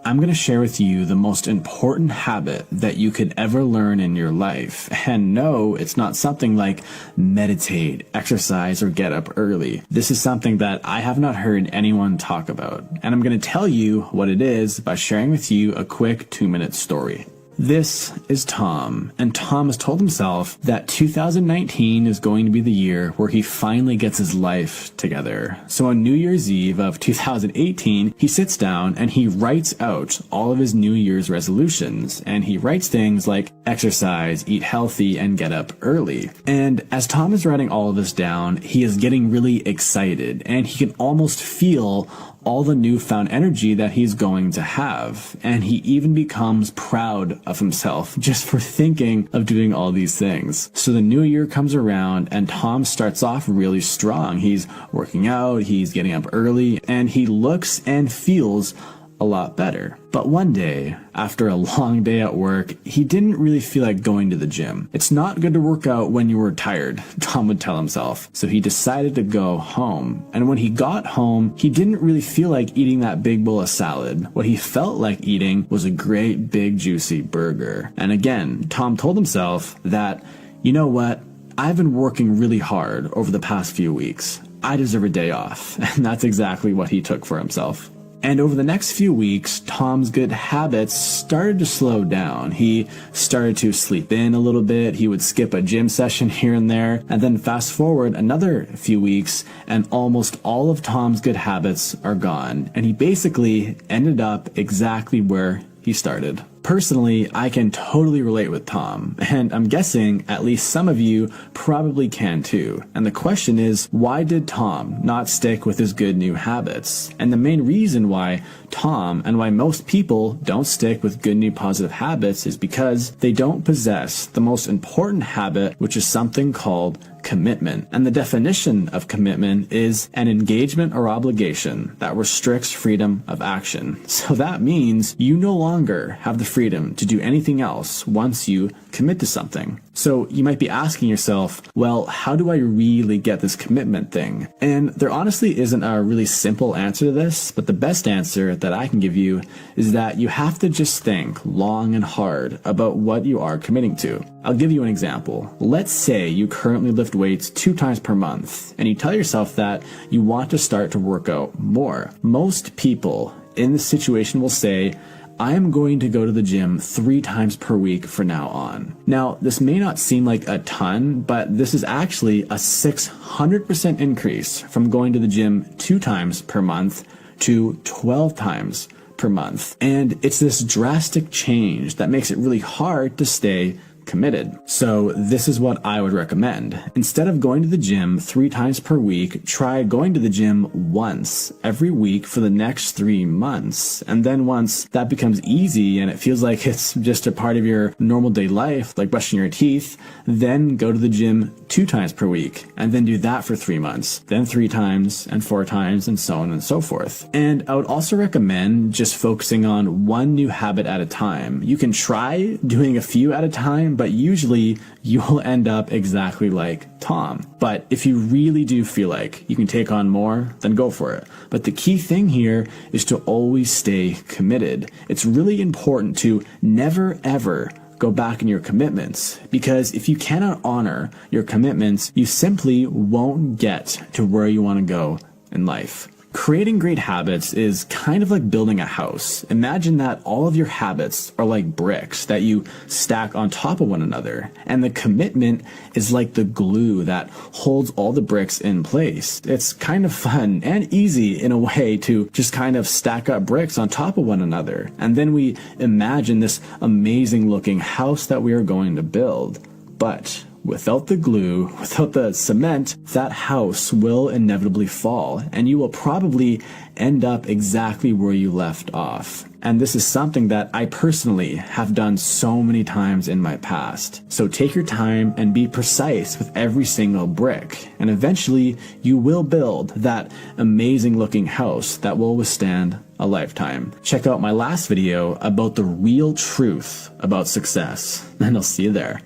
I'm going to share with you the most important habit that you could ever learn in your life. And no, it's not something like meditate, exercise, or get up early. This is something that I have not heard anyone talk about. And I'm going to tell you what it is by sharing with you a quick 2-minute story. This is Tom, and Tom has told himself that 2019 is going to be the year where he finally gets his life together. So on New Year's Eve of 2018, he sits down and he writes out all of his New Year's resolutions, and he writes things like exercise, eat healthy, and get up early. And as Tom is writing all of this down, he is getting really excited, and he can almost feel all the newfound energy that he's going to have. And he even becomes proud of himself just for thinking of doing all these things. So the new year comes around and Tom starts off really strong. He's working out, he's getting up early, and he looks and feels a lot better. But one day, after a long day at work, he didn't really feel like going to the gym. It's not good to work out when you were tired, Tom would tell himself. So he decided to go home. And when he got home, he didn't really feel like eating that big bowl of salad. What he felt like eating was a great big juicy burger. And again, Tom told himself that, you know what? I've been working really hard over the past few weeks. I deserve a day off. And that's exactly what he took for himself. And over the next few weeks, Tom's good habits started to slow down. He started to sleep in a little bit. He would skip a gym session here and there. And then fast forward another few weeks, and almost all of Tom's good habits are gone. And he basically ended up exactly where he started. Personally, I can totally relate with Tom, and I'm guessing at least some of you probably can too. And the question is, why did Tom not stick with his good new habits? And the main reason why Tom and why most people don't stick with good new positive habits is because they don't possess the most important habit, which is something called commitment. And the definition of commitment is an engagement or obligation that restricts freedom of action. So that means you no longer have the freedom to do anything else once you commit to something. So you might be asking yourself, well, how do I really get this commitment thing? And there honestly isn't a really simple answer to this, but the best answer that I can give you is that you have to just think long and hard about what you are committing to. I'll give you an example. Let's say you currently lift weights 2 times per month, and you tell yourself that you want to start to work out more. Most people in this situation will say, I am going to go to the gym 3 times per week from now on. Now, this may not seem like a ton, but this is actually a 600% increase from going to the gym 2 times per month to 12 times per month. And it's this drastic change that makes it really hard to stay committed. So this is what I would recommend. Instead of going to the gym 3 times per week, try going to the gym once every week for the next 3 months. And then once that becomes easy and it feels like it's just a part of your normal day life, like brushing your teeth, then go to the gym 2 times per week and then do that for 3 months, then 3 times and 4 times and so on and so forth. And I would also recommend just focusing on one new habit at a time. You can try doing a few at a time, but usually you'll end up exactly like Tom. But if you really do feel like you can take on more, then go for it. But the key thing here is to always stay committed. It's really important to never ever go back in your commitments, because if you cannot honor your commitments, you simply won't get to where you want to go in life. Creating great habits is kind of like building a house. Imagine that all of your habits are like bricks that you stack on top of one another, and the commitment is like the glue that holds all the bricks in place. It's kind of fun and easy in a way to just kind of stack up bricks on top of one another, and then we imagine this amazing looking house that we are going to build. But without the glue, without the cement, that house will inevitably fall, and you will probably end up exactly where you left off. And this is something that I personally have done so many times in my past. So take your time and be precise with every single brick, and eventually you will build that amazing looking house that will withstand a lifetime. Check out my last video about the real truth about success, and I'll see you there.